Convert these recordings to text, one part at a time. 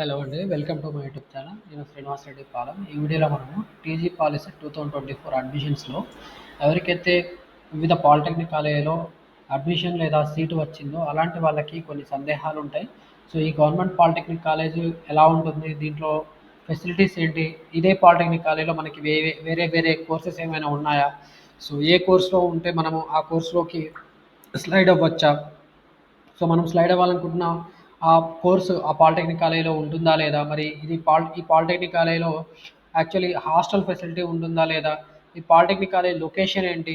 Hello అండి. Welcome to my YouTube channel. నేను శ్రీనివాస్ రెడ్డి పాలెం. ఈ వీడియోలో మనము టీజీ పాలిసీ 2024 అడ్మిషన్స్‌లో ఎవరికైతే వివిధ పాలిటెక్నిక్ కాలేజీలో అడ్మిషన్ లేదా సీటు వచ్చిందో అలాంటి వాళ్ళకి కొన్ని సందేహాలుంటాయి. సో, ఈ గవర్నమెంట్ పాలిటెక్నిక్ కాలేజీ ఎలా ఉంటుంది? దీంట్లో ఫెసిలిటీస్ ఏంటి? ఇదే పాలిటెక్నిక్ కాలేజీలో మనకి వేరే వేరే కోర్సెస్ ఏమైనా ఉన్నాయా? సో, ఏ కోర్స్‌లో ఉంటే మనము ఆ కోర్స్‌లోకి స్లైడ్ అవ్వచ్చా? సో, మనం స్లైడ్ అవ్వాలనుకుంటున్న ఆ కోర్సు ఆ పాలిటెక్నిక్ కాలేజీలో ఉంటుందా లేదా? మరి ఈ పాలిటెక్నిక్ కాలేజీలో యాక్చువల్లీ హాస్టల్ ఫెసిలిటీ ఉంటుందా లేదా? ఈ పాలిటెక్నిక్ కాలేజ్ లొకేషన్ ఏంటి?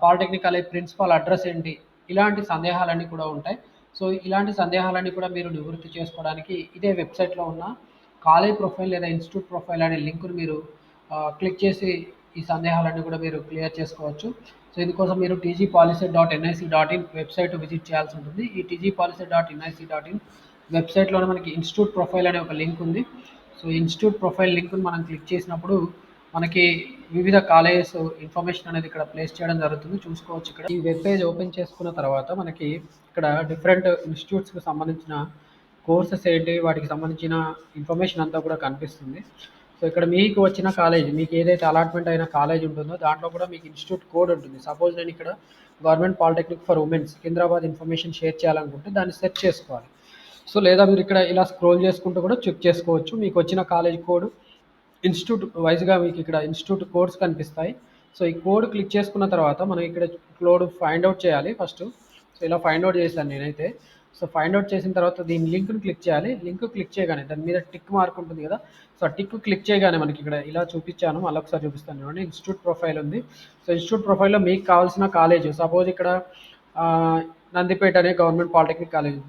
పాలిటెక్నిక్ కాలేజ్ ప్రిన్సిపల్ అడ్రస్ ఏంటి? ఇలాంటి సందేహాలన్నీ కూడా ఉంటాయి. సో, ఇలాంటి సందేహాలన్నీ కూడా మీరు నివృత్తి చేసుకోవడానికి ఇదే వెబ్‌సైట్‌లో ఉన్న కాలేజ్ ప్రొఫైల్ లేదా ఇన్‌స్టిట్యూట్ ప్రొఫైల్ అనే లింక్‌ని మీరు క్లిక్ చేసి ఈ సందేహాలన్నీ కూడా మీరు క్లియర్ చేసుకోవచ్చు. సో, ఇందుకోసం మీరు టీజీపాలిసీ.ఎన్ఐసి.ఇన్ వెబ్‌సైట్ విజిట్ చేయాల్సి ఉంటుంది. ఈ టీజీపాలిసీ.ఎన్ఐసి.ఇన్ వెబ్‌సైట్‌లోనే మనకి ఇన్‌స్టిట్యూట్ ప్రొఫైల్ అనే ఒక లింక్ ఉంది. సో, ఇన్‌స్టిట్యూట్ ప్రొఫైల్ లింక్‌ని మనం క్లిక్ చేసినప్పుడు మనకి వివిధ కాలేజెస్ ఇన్ఫర్మేషన్ అనేది ఇక్కడ ప్లేస్ చేయడం జరుగుతుంది. చూసుకోవచ్చు ఇక్కడ. ఈ వెబ్ పేజ్ ఓపెన్ చేసుకున్న తర్వాత మనకి ఇక్కడ డిఫరెంట్ ఇన్‌స్టిట్యూట్స్‌కి సంబంధించిన కోర్సెస్ ఏంటి, వాటికి సంబంధించిన ఇన్ఫర్మేషన్ అంతా కూడా కనిపిస్తుంది. సో, ఇక్కడ మీకు వచ్చిన కాలేజ్, మీకు ఏదైతే అలాట్మెంట్ అయిన కాలేజ్ ఉంటుందో దాంట్లో కూడా మీకు ఇన్‌స్టిట్యూట్ కోడ్ ఉంటుంది. సపోజ్ నేను ఇక్కడ government polytechnic for women Secunderabad information share చేయాలనుకుంటే దాన్ని సెర్చ్ చేసుకోవాలి. సో, లేదా మీరు ఇక్కడ ఇలా స్క్రోల్ చేసుకుంటూ కూడా చెక్ చేసుకోవచ్చు. మీకు వచ్చిన కాలేజ్ కోడ్ ఇన్‌స్టిట్యూట్ వైస్‌గా మీకు ఇక్కడ ఇన్‌స్టిట్యూట్ కోడ్స్ కనిపిస్తాయి. సో, ఈ కోడ్ క్లిక్ చేసుకున్న తర్వాత మనం ఇక్కడ కోడ్ ఫైండ్ ఔట్ చేయాలి ఫస్టు. సో, ఇలా ఫైండ్ ఔట్ చేశాను నేనైతే. సో, ఫైండ్ ఔట్ చేసిన తర్వాత దీని లింక్‌ని క్లిక్ చేయాలి. లింక్ క్లిక్ చేయగానే దాని మీద టిక్ మార్క్ ఉంటుంది కదా! సో, ఆ టిక్ క్లిక్ చేయగానే మనకి ఇక్కడ ఇలా చూపించాను. మళ్ళొకసారి చూపిస్తాను చూడండి. ఇన్‌స్టిట్యూట్ ప్రొఫైల్ ఉంది. సో, ఇన్‌స్టిట్యూట్ ప్రొఫైల్‌లో మీకు కావాల్సిన కాలేజ్ సపోజ్ ఇక్కడ ఆహ్, నందిపేట అనే గవర్నమెంట్ పాలిటెక్నిక్ కాలేజ్.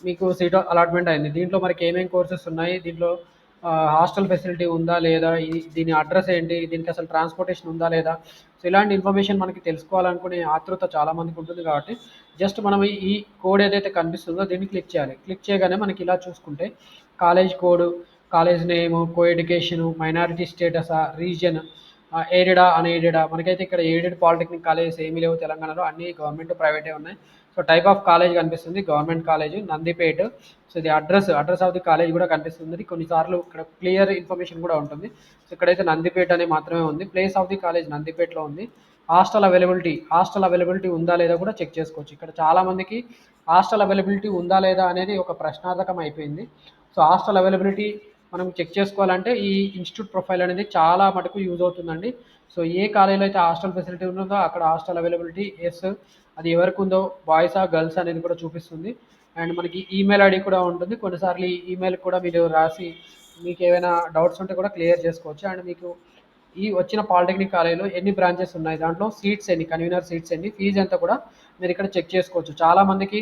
మీకు సీట్ అలాట్మెంట్ అయింది. దీంట్లో మనకి ఏమేం కోర్సెస్ ఉన్నాయి? దీంట్లో హాస్టల్ ఫెసిలిటీ ఉందా లేదా? దీని అడ్రస్ ఏంటి? దీనికి అసలు ట్రాన్స్‌పోర్టేషన్ ఉందా లేదా? సో, ఇలాంటి ఇన్ఫర్మేషన్ మనకి తెలుసుకోవాలనుకునే ఆతృత చాలా మందికి ఉంటుంది కాబట్టి జస్ట్ మనం ఈ కోడ్ ఏదైతే కనిపిస్తుందో దీన్ని క్లిక్ చేయాలి. క్లిక్ చేయగానే మనకి ఇలా చూసుకుంటే కాలేజ్ కోడ్, కాలేజ్ నేము, కో ఎడ్యుకేషను, మైనారిటీ స్టేటసా, రీజియన్, ఎయిడెడా, అన్‌ఎయిడెడా, మనకైతే ఇక్కడ ఎయిడెడ్ పాలిటెక్నిక్ కాలేజెస్ ఏమీ లేవు తెలంగాణలో. అన్నీ గవర్నమెంట్, ప్రైవేటే ఉన్నాయి. సో, టైప్ ఆఫ్ కాలేజ్ కనిపిస్తుంది. Government college Nandipet. సో, ఇది అడ్రస్ ఆఫ్ ది కాలేజ్ కూడా కనిపిస్తుంది. కొన్నిసార్లు ఇక్కడ క్లియర్ ఇన్ఫర్మేషన్ కూడా ఉంటుంది. సో, ఇక్కడైతే నందిపేట్ అని మాత్రమే ఉంది. ప్లేస్ ఆఫ్ ది కాలేజ్ నందిపేట్‌లో ఉంది. హాస్టల్ అవైలబిలిటీ ఉందా లేదా కూడా చెక్ చేసుకోవచ్చు. ఇక్కడ చాలా మందికి హాస్టల్ అవైలబిలిటీ ఉందా లేదా అనేది ఒక ప్రశ్నార్థకం అయిపోయింది. సో, హాస్టల్ అవైలబిలిటీ మనం చెక్ చేసుకోవాలంటే ఈ ఇన్‌స్టిట్యూట్ ప్రొఫైల్ అనేది చాలా మటుకు యూజ్ అవుతుందండి. సో, ఏ కాలేజ్‌లో అయితే హాస్టల్ ఫెసిలిటీ ఉన్నదో అక్కడ హాస్టల్ అవైలబిలిటీ యెస్. అది ఎవరికుందో బాయ్సా, గర్ల్సా అనేది కూడా చూపిస్తుంది. అండ్ మనకి ఈమెయిల్ ఐడీ కూడా ఉంటుంది. కొన్నిసార్లు ఈ ఈమెయిల్‌కి కూడా మీరు రాసి మీకేమైనా డౌట్స్ ఉంటే కూడా క్లియర్ చేసుకోవచ్చు. అండ్ మీకు ఈ వచ్చిన పాలిటెక్నిక్ కాలేజ్‌లో ఎన్ని బ్రాంచెస్ ఉన్నాయి? దాంట్లో సీట్స్ ఎన్ని? కన్వీనర్ సీట్స్ ఎన్ని? ఫీజ్ ఎంత కూడా మీరిక్కడ చెక్ చేసుకోవచ్చు. చాలామందికి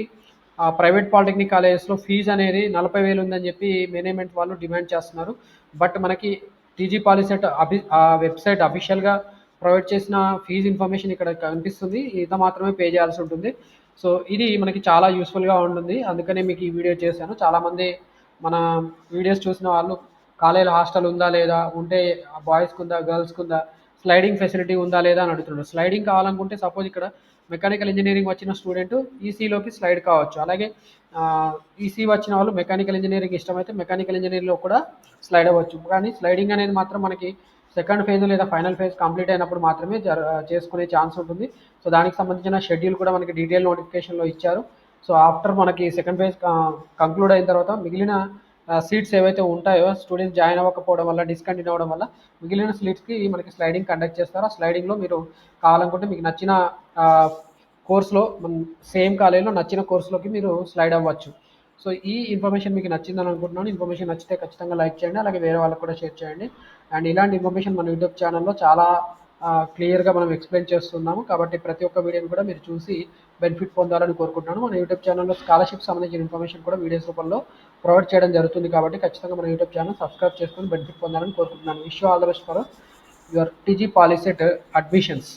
ప్రైవేట్ పాలిటెక్నిక్ కాలేజెస్‌లో ఫీజ్ అనేది 40,000 ఉందని చెప్పి మేనేజ్‌మెంట్ వాళ్ళు డిమాండ్ చేస్తున్నారు. బట్ మనకి టీజీ పాలిసెట్ వెబ్‌సైట్ అఫీషియల్‌గా ప్రొవైడ్ చేసిన ఫీజ్ ఇన్ఫర్మేషన్ ఇక్కడ కనిపిస్తుంది. ఇంత మాత్రమే పే చేయాల్సి ఉంటుంది. సో, ఇది మనకి చాలా యూజ్‌ఫుల్‌గా ఉంటుంది. అందుకనే మీకు ఈ వీడియో చేశాను. చాలామంది మన వీడియోస్ చూసిన వాళ్ళు కాలేజ్‌లో హాస్టల్ ఉందా లేదా? ఉంటే బాయ్స్‌కుందా? గర్ల్స్‌కుందా? స్లైడింగ్ ఫెసిలిటీ ఉందా లేదా? అని అడుగుతున్నారు. స్లైడింగ్ కావాలనుకుంటే సపోజ్ ఇక్కడ మెకానికల్ ఇంజినీరింగ్ వచ్చిన స్టూడెంట్ ఈసీలోకి స్లైడ్ కావచ్చు. అలాగే ఈసీ వచ్చిన వాళ్ళు మెకానికల్ ఇంజినీరింగ్ ఇష్టమైతే మెకానికల్ ఇంజినీరింగ్‌లో కూడా స్లైడ్ అవ్వచ్చు. కానీ స్లైడింగ్ అనేది మాత్రం మనకి సెకండ్ ఫేజ్ లేదా ఫైనల్ ఫేజ్ కంప్లీట్ అయినప్పుడు మాత్రమే చేసుకునే ఛాన్స్ ఉంటుంది. సో, దానికి సంబంధించిన షెడ్యూల్ కూడా మనకి డీటెయిల్ నోటిఫికేషన్‌లో ఇచ్చారు. సో, ఆఫ్టర్ మనకి సెకండ్ ఫేజ్ కంక్లూడ్ అయిన తర్వాత మిగిలిన సీట్స్ ఏవైతే ఉంటాయో స్టూడెంట్స్ జాయిన్ అవ్వకపోవడం వల్ల, డిస్కంటిన్యూ అవ్వడం వల్ల మిగిలిన సీట్స్‌కి మనకి స్లైడింగ్ కండక్ట్ చేస్తారు. ఆ స్లైడింగ్‌లో మీరు కావాలనుకుంటే మీకు నచ్చిన ఆహ్, కోర్స్‌లో సేమ్ కాలేజ్‌లో నచ్చిన కోర్స్‌లోకి మీరు స్లైడ్ అవ్వచ్చు. సో, ఈ ఇన్ఫర్మేషన్ మీకు నచ్చిందని అనుకుంటున్నాను. ఇన్ఫర్మేషన్ నచ్చితే ఖచ్చితంగా లైక్ చేయండి. అలాగే వేరే వాళ్ళకి కూడా షేర్ చేయండి. అండ్ ఇలాంటి ఇన్ఫర్మేషన్ మన యూట్యూబ్ ఛానల్‌లో చాలా క్లియర్‌గా మనం ఎక్స్‌ప్లెయిన్ చేస్తున్నాము. కాబట్టి ప్రతి ఒక్క వీడియోని కూడా మీరు చూసి బెనిఫిట్ పొందాలని కోరుకుంటున్నాను. మన యూట్యూబ్ ఛానల్‌లో స్కాలర్‌షిప్‌కి సంబంధించిన ఇన్ఫర్మేషన్ కూడా వీడియోస్ రూపంలో ప్రొవైడ్ చేయడం జరుగుతుంది. కాబట్టి ఖచ్చితంగా మన యూట్యూబ్ ఛానల్ సబ్స్క్రైబ్ చేసుకొని బెనిఫిట్ పొందాలని కోరుకుంటున్నాను. Wish you all the best for your TG POLYCET admissions.